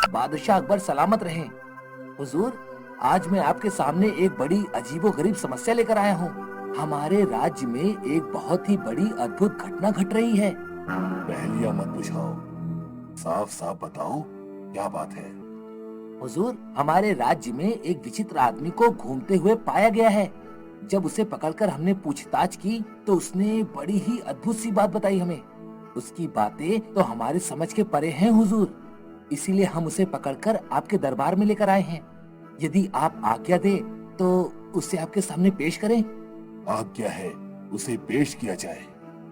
बादशाह अकबर सलामत रहें। हुजूर, आज मैं आपके सामने एक बड़ी अजीबोगरीब समस्या लेकर आया हूँ। हमारे राज्य में एक बहुत ही बड़ी अद्भुत घटना घट रही है। पहेलियां मत बुझाओ, साफ साफ बताओ क्या बात है। हुजूर, हमारे राज्य में एक विचित्र आदमी को घूमते हुए पाया गया है। जब उसे पकड़कर हमने पूछताछ की तो उसने बड़ी ही अद्भुत सी बात बताई हमें। उसकी बातें तो हमारे समझ के परे हैं हुजूर। इसीलिए हम उसे पकड़कर आपके दरबार में लेकर आए हैं। यदि आप आज्ञा दे तो उसे आपके सामने पेश करें। आज्ञा है, उसे पेश किया जाए।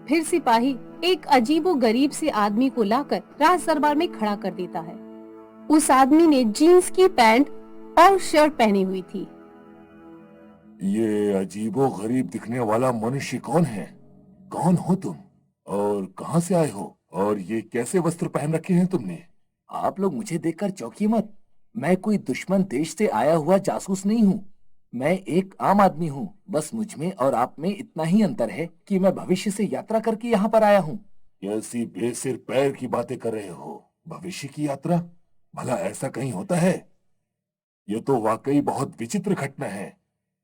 फिर सिपाही एक अजीबो गरीब से आदमी को लाकर राज दरबार में खड़ा कर देता है। उस आदमी ने जीन्स की पैंट और शर्ट पहनी हुई थी। ये अजीबो गरीब दिखने वाला मनुष्य कौन है? कौन हो तुम और कहां से आए हो? और ये कैसे वस्त्र पहन रखे हैं तुमने? आप लोग मुझे देखकर चौंकिए मत। मैं कोई दुश्मन देश से आया हुआ जासूस नहीं हूँ। मैं एक आम आदमी हूँ। बस मुझ में और आप में इतना ही अंतर है कि मैं भविष्य से यात्रा करके यहाँ पर आया हूँ। कैसी बेसिर पैर की बातें कर रहे हो? भविष्य की यात्रा? भला ऐसा कहीं होता है? ये तो वाकई बहुत विचित्र घटना है।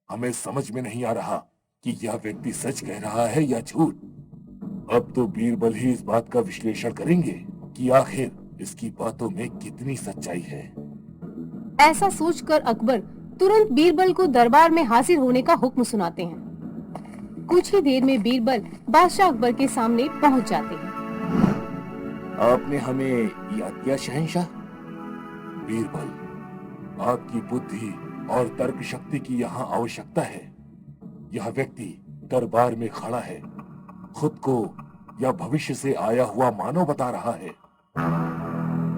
हमें समझ में नहीं आ रहा कि यह व्यक्ति सच कह रहा है या झूठ। अब तो बीरबल ही इस बात का विश्लेषण करेंगे कि आखिर इसकी बातों में कितनी सच्चाई है। ऐसा सोचकर अकबर तुरंत बीरबल को दरबार में हाजिर होने का हुक्म सुनाते हैं। कुछ ही देर में बीरबल बादशाह अकबर के सामने पहुंच जाते हैं। आपने हमें याद किया शहंशाह। बीरबल, आपकी बुद्धि और तर्क शक्ति की यहाँ आवश्यकता है। यह व्यक्ति दरबार में खड़ा है, खुद को या भविष्य से आया हुआ मानव बता रहा है।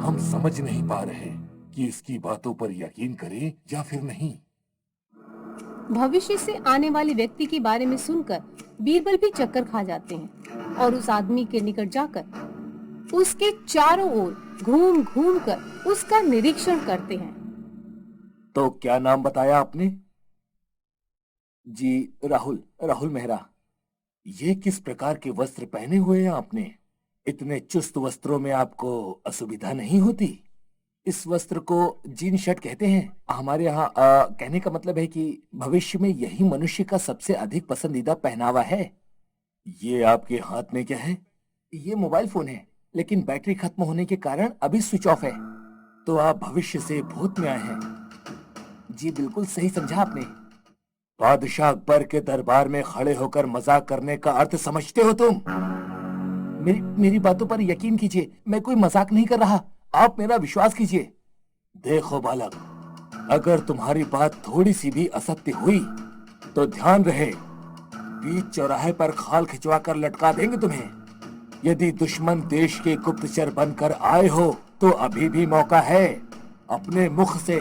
हम समझ नहीं पा रहे कि इसकी बातों पर यकीन करें या फिर नहीं। भविष्य से आने वाले व्यक्ति के बारे में सुनकर बीरबल भी चक्कर खा जाते हैं और उस आदमी के निकट जाकर उसके चारों ओर घूम घूम कर उसका निरीक्षण करते हैं। तो क्या नाम बताया आपने? जी, राहुल, राहुल मेहरा। ये किस प्रकार के वस्त्र पहने हुए हैं आपने? इतने चुस्त वस्त्रों में आपको असुविधा नहीं होती? इस वस्त्र को जीन शर्ट कहते हैं। हमारे यहाँ कहने का मतलब है कि भविष्य में यही मनुष्य का सबसे अधिक पसंदीदा पहनावा है। ये आपके हाथ में क्या है? ये मोबाइल फोन है, लेकिन बैटरी खत्म होने के कारण अभी स्विच ऑफ है। तो आप भविष्य से भूत में आए हैं। जी बिल्कुल सही समझा आपने। बादशाह अकबर के दरबार में खड़े होकर मजाक करने का अर्थ समझते हो तुम? मेरी बातों पर यकीन कीजिए, मैं कोई मजाक नहीं कर रहा। आप मेरा विश्वास कीजिए। देखो बालक, अगर तुम्हारी बात थोड़ी सी भी असत्य हुई तो ध्यान रहे, बीच चौराहे पर खाल खिंचवा कर लटका देंगे तुम्हें। यदि दुश्मन देश के गुप्तचर बनकर आए हो तो अभी भी मौका है। अपने मुख से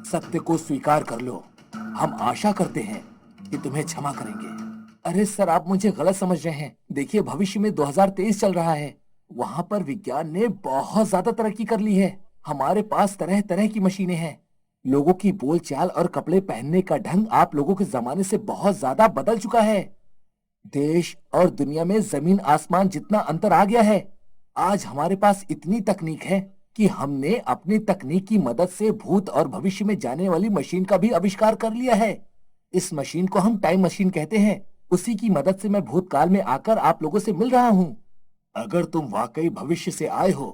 सत्य को स्वीकार कर लो। हम आशा करते हैं कि तुम्हें क्षमा करेंगे। अरे सर, आप मुझे गलत समझ रहे हैं। देखिए, भविष्य में 2023 चल रहा है। वहां पर विज्ञान ने बहुत ज्यादा तरक्की कर ली है। हमारे पास तरह तरह की मशीनें हैं। लोगों की बोलचाल और कपड़े पहनने का ढंग आप लोगों के जमाने से बहुत ज्यादा बदल चुका है। देश और दुनिया में जमीन आसमान जितना अंतर आ गया है। आज हमारे पास इतनी तकनीक है कि हमने अपनी तकनीक की मदद से भूत और भविष्य में जाने वाली मशीन का भी आविष्कार कर लिया है। इस मशीन को हम टाइम मशीन कहते हैं। उसी की मदद से मैं भूतकाल में आकर आप लोगों से मिल रहा हूँ। अगर तुम वाकई भविष्य से आए हो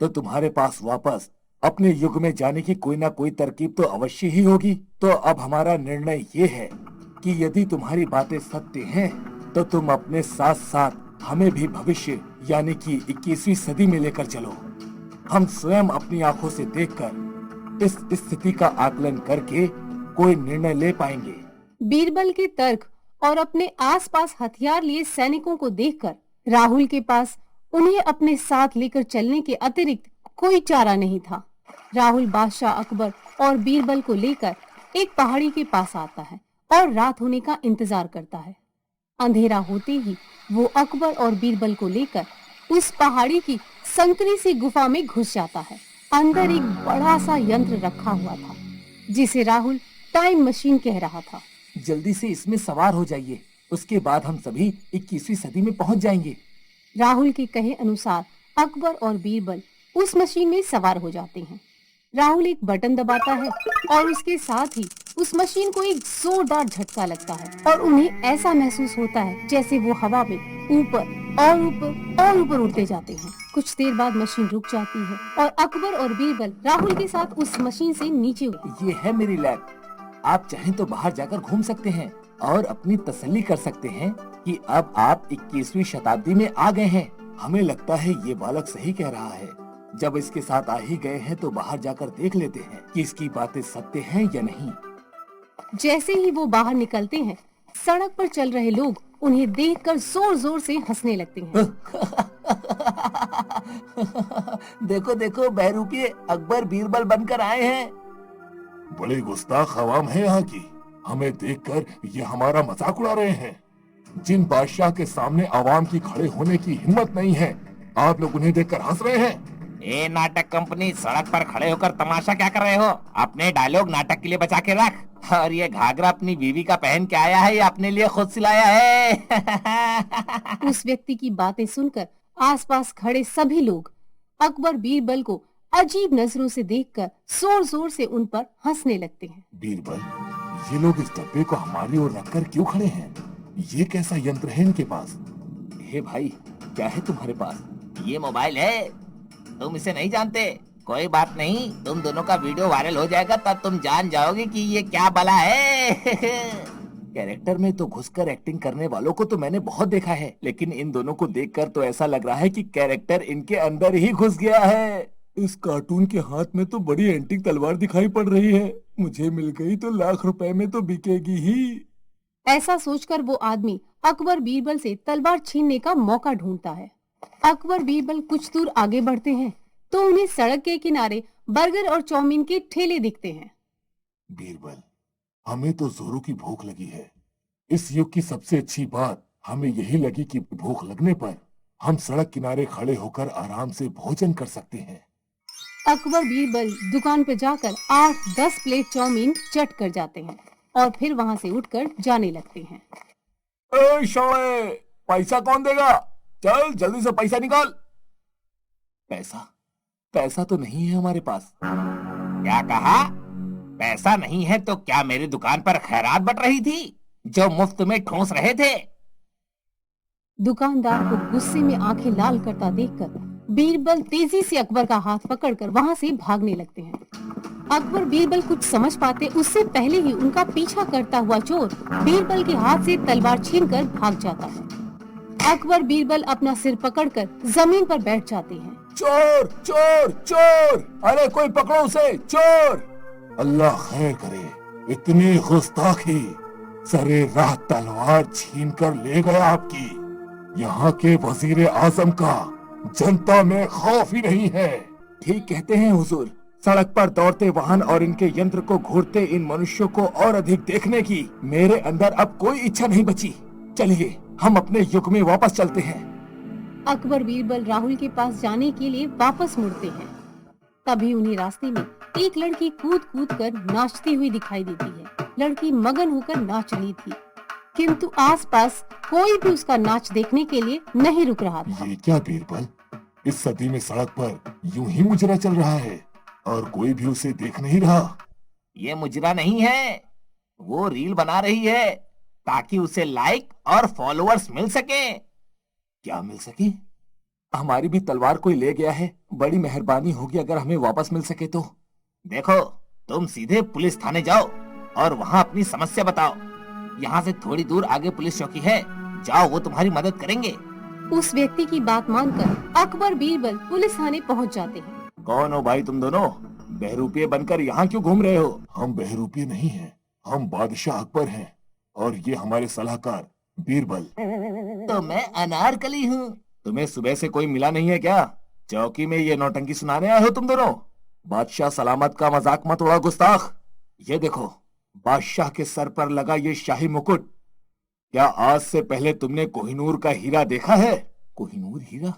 तो तुम्हारे पास वापस अपने युग में जाने की कोई ना कोई तरकीब तो अवश्य ही होगी। तो अब हमारा निर्णय ये है कि यदि तुम्हारी बातें सत्य हैं तो तुम अपने साथ साथ हमें भी भविष्य यानी कि 21वीं सदी में लेकर चलो। हम स्वयं अपनी आंखों से देखकर इस स्थिति का आकलन करके कोई निर्णय ले पाएंगे। बीरबल के तर्क और अपने आसपास हथियार लिए सैनिकों को देखकर राहुल के पास उन्हें अपने साथ लेकर चलने के अतिरिक्त कोई चारा नहीं था। राहुल बादशाह अकबर और बीरबल को लेकर एक पहाड़ी के पास आता है और रात होने का इंतजार करता है। अंधेरा होते ही वो अकबर और बीरबल को लेकर उस पहाड़ी की संकरी सी गुफा में घुस जाता है। अंदर एक बड़ा सा यंत्र रखा हुआ था जिसे राहुल टाइम मशीन कह रहा था। जल्दी से इसमें सवार हो जाइए, उसके बाद हम सभी 21वीं सदी में पहुंच जाएंगे। राहुल के कहे अनुसार अकबर और बीरबल उस मशीन में सवार हो जाते हैं। राहुल एक बटन दबाता है और उसके साथ ही उस मशीन को एक जोरदार झटका लगता है और उन्हें ऐसा महसूस होता है जैसे वो हवा में ऊपर और ऊपर और ऊपर उड़ते जाते हैं। कुछ देर बाद मशीन रुक जाती है और अकबर और बीरबल राहुल के साथ उस मशीन से नीचे उतरते हैं। ये है मेरी लैब। आप चाहें तो बाहर जाकर घूम सकते हैं और अपनी तसल्ली कर सकते हैं कि अब आप 21वीं शताब्दी में आ गए हैं। हमें लगता है ये बालक सही कह रहा है। जब इसके साथ आ ही गए हैं तो बाहर जाकर देख लेते हैं कि इसकी बातें सत्य हैं या नहीं। जैसे ही वो बाहर निकलते हैं, सड़क पर चल रहे लोग उन्हें देखकर जोर जोर से हंसने लगते हैं। देखो देखो, बहरूपिये अकबर बीरबल बनकर आए हैं। बड़े गुस्ताख अवाम है यहाँ की। हमें देखकर ये हमारा मजाक उड़ा रहे हैं। जिन बादशाह के सामने अवाम की खड़े होने की हिम्मत नहीं है, आप लोग उन्हें देखकर हंस रहे हैं। ए नाटक कंपनी, सड़क पर खड़े होकर तमाशा क्या कर रहे हो? अपने डायलॉग नाटक के लिए बचा के रख। और ये घाघरा अपनी बीवी का पहन के आया है या अपने लिए खुद सिलाया है? उस व्यक्ति की बातें सुनकर आसपास खड़े सभी लोग अकबर बीरबल को अजीब नजरों से देखकर जोर जोर से उन पर हंसने लगते हैं। बीरबल, ये लोग इस डब्बे को हमारी ओर रखकर क्यों खड़े हैं? ये कैसा यंत्र है इनके पास? हे भाई, क्या है तुम्हारे पास? ये मोबाइल है, तुम इसे नहीं जानते? कोई बात नहीं, तुम दोनों का वीडियो वायरल हो जाएगा, तब तुम जान जाओगे कि ये क्या बला है। कैरेक्टर में तो घुसकर एक्टिंग करने वालों को तो मैंने बहुत देखा है, लेकिन इन दोनों को देखकर तो ऐसा लग रहा है कि कैरेक्टर इनके अंदर ही घुस गया है। इस कार्टून के हाथ में तो बड़ी एंटीक तलवार दिखाई पड़ रही है। मुझे मिल गई तो लाख रुपए में तो बिकेगी ही। ऐसा सोचकर वो आदमी अकबर बीरबल से तलवार छीनने का मौका ढूंढता है। अकबर बीरबल कुछ दूर आगे बढ़ते हैं तो उन्हें सड़क के किनारे बर्गर और चाउमीन के ठेले दिखते हैं। बीरबल, हमें तो जोरों की भूख लगी है। इस युग की सबसे अच्छी बात हमें यही लगी कि भूख लगने पर हम सड़क किनारे खड़े होकर आराम से भोजन कर सकते हैं। अकबर बीरबल दुकान पर जाकर 8-10 प्लेट चाउमीन चट कर जाते हैं और फिर वहां से उठकर जाने लगते हैं। ए शाले, पैसा कौन देगा? चल जल्दी से पैसा निकाल। पैसा? पैसा तो नहीं है हमारे पास। क्या कहा? पैसा नहीं है तो क्या मेरी दुकान पर खैरात बट रही थी जो मुफ्त में ठूंस रहे थे? दुकानदार को गुस्से में आंखें लाल करता देखकर बीरबल तेजी से अकबर का हाथ पकड़कर वहां से भागने लगते हैं। अकबर बीरबल कुछ समझ पाते उससे पहले ही उनका पीछा करता हुआ चोर बीरबल के हाथ से तलवार छीनकर भाग जाता है। अकबर बीरबल अपना सिर पकड़कर जमीन पर बैठ जाते हैं। चोर चोर चोर, अरे कोई पकड़ो उसे, चोर। अल्लाह खैर करे, इतनी गुस्ताखी! सरे राह तलवार छीन कर ले गया आपकी। यहाँ के वजीर आजम का जनता में खौफ ही नहीं है। ठीक कहते हैं हुजूर। सड़क पर दौड़ते वाहन और इनके यंत्र को घूरते इन मनुष्यों को और अधिक देखने की मेरे अंदर अब कोई इच्छा नहीं बची। चलिए हम अपने युग में वापस चलते हैं। अकबर बीरबल राहुल के पास जाने के लिए वापस मुड़ते हैं। तभी उन्हें रास्ते में एक लड़की कूद कूद कर नाचती हुई दिखाई देती है। लड़की मगन होकर नाच रही थी, किंतु आसपास कोई भी उसका नाच देखने के लिए नहीं रुक रहा था। ये क्या बीरबल, इस सदी में सड़क पर यूं ही मुजरा चल रहा है और कोई भी उसे देख नहीं रहा। ये मुजरा नहीं है, वो रील बना रही है ताकि उसे लाइक और फॉलोअर्स मिल सके। क्या मिल सके? हमारी भी तलवार कोई ले गया है। बड़ी मेहरबानी होगी अगर हमें वापस मिल सके तो। देखो, तुम सीधे पुलिस थाने जाओ और वहाँ अपनी समस्या बताओ। यहाँ से थोड़ी दूर आगे पुलिस चौकी है, जाओ, वो तुम्हारी मदद करेंगे। उस व्यक्ति की बात मानकर अकबर बीरबल पुलिस थाने पहुँच जाते हैं। कौन हो भाई तुम दोनों? बहरूपिये बनकर यहाँ क्यों घूम रहे हो? हम बहरूपिये नहीं हैं, हम बादशाह अकबर हैं और ये हमारे सलाहकार बीरबल। तो मैं अनारकली हूँ। तुम्हें सुबह से कोई मिला नहीं है क्या? चौकी में ये नौटंकी सुनाने आए हो तुम दोनों? बादशाह सलामत का मजाक मत उड़ा गुस्ताख। ये देखो, बादशाह के सर पर लगा ये शाही मुकुट। क्या आज से पहले तुमने कोहिनूर का हीरा देखा है? कोहिनूर हीरा?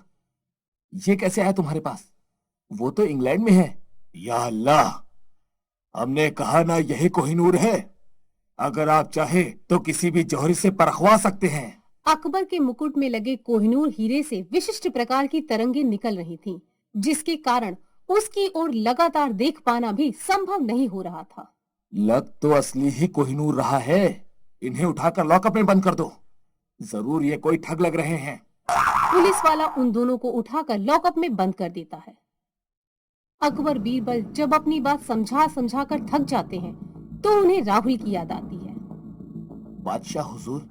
ये कैसे आया तुम्हारे पास? वो तो इंग्लैंड में है। या अल्लाह, हमने कहा ना यही कोहिनूर है। अगर आप चाहे तो किसी भी जौहरी से परखवा सकते हैं। अकबर के मुकुट में लगे कोहिनूर हीरे से विशिष्ट प्रकार की तरंगे निकल रही थीं, जिसके कारण उसकी ओर लगातार देख पाना भी संभव नहीं हो रहा था। लग तो असली ही कोहिनूर रहा है। इन्हें उठाकर लॉकअप में बंद कर दो। जरूर ये कोई ठग लग रहे हैं। पुलिस वाला उन दोनों को उठाकर लॉकअप में बंद कर देता है। अकबर बीरबल जब अपनी बात समझा समझा कर थक जाते हैं तो उन्हें राहुल की याद आती है। बादशाह हुजूर,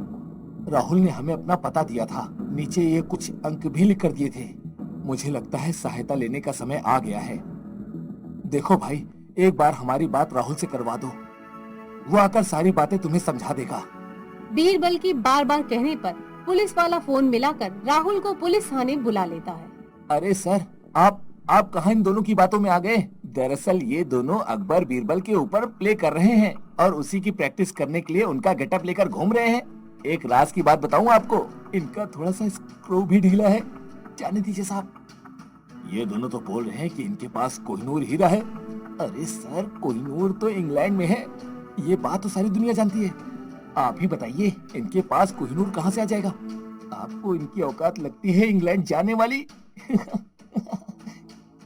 राहुल ने हमें अपना पता दिया था। नीचे ये कुछ अंक भी लिख कर दिए थे। मुझे लगता है सहायता लेने का समय आ गया है। देखो भाई, एक बार हमारी बात राहुल से करवा दो। वो आकर सारी बातें तुम्हें समझा देगा। बीरबल की बार बार कहने पर पुलिस वाला फोन मिलाकर राहुल को पुलिस थाने बुला लेता है। अरे सर, आप कहाँ इन दोनों की बातों में आ गए? दरअसल ये दोनों अकबर बीरबल के ऊपर प्ले कर रहे हैं और उसी की प्रैक्टिस करने के लिए उनका गेटअप लेकर घूम रहे हैं। एक राज की बात बताऊं आपको, इनका थोड़ा सा स्क्रू भी ढीला है। जाने दीजिए साहब। ये दोनों तो बोल रहे हैं कि इनके पास कोहिनूर हीरा है। अरे सर, कोहिनूर तो इंग्लैंड में है। ये बात तो सारी दुनिया जानती है। आप ही बताइए, इनके पास कोहिनूर कहाँ से आ जाएगा? आपको इनकी औकात लगती है इंग्लैंड जाने वाली?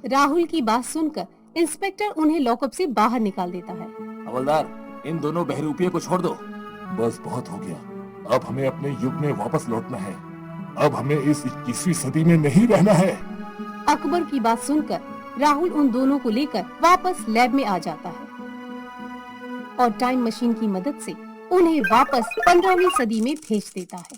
राहुल की बात सुनकर इंस्पेक्टर उन्हें लॉकअप से बाहर निकाल देता है। हवलदार, इन दोनों बहरूपिये को छोड़ दो। बस बहुत हो गया। अब हमें अपने युग में वापस लौटना है। अब हमें इस 21वीं सदी में नहीं रहना है। अकबर की बात सुनकर राहुल उन दोनों को लेकर वापस लैब में आ जाता है और टाइम मशीन की मदद से उन्हें वापस 15वीं सदी में भेज देता है।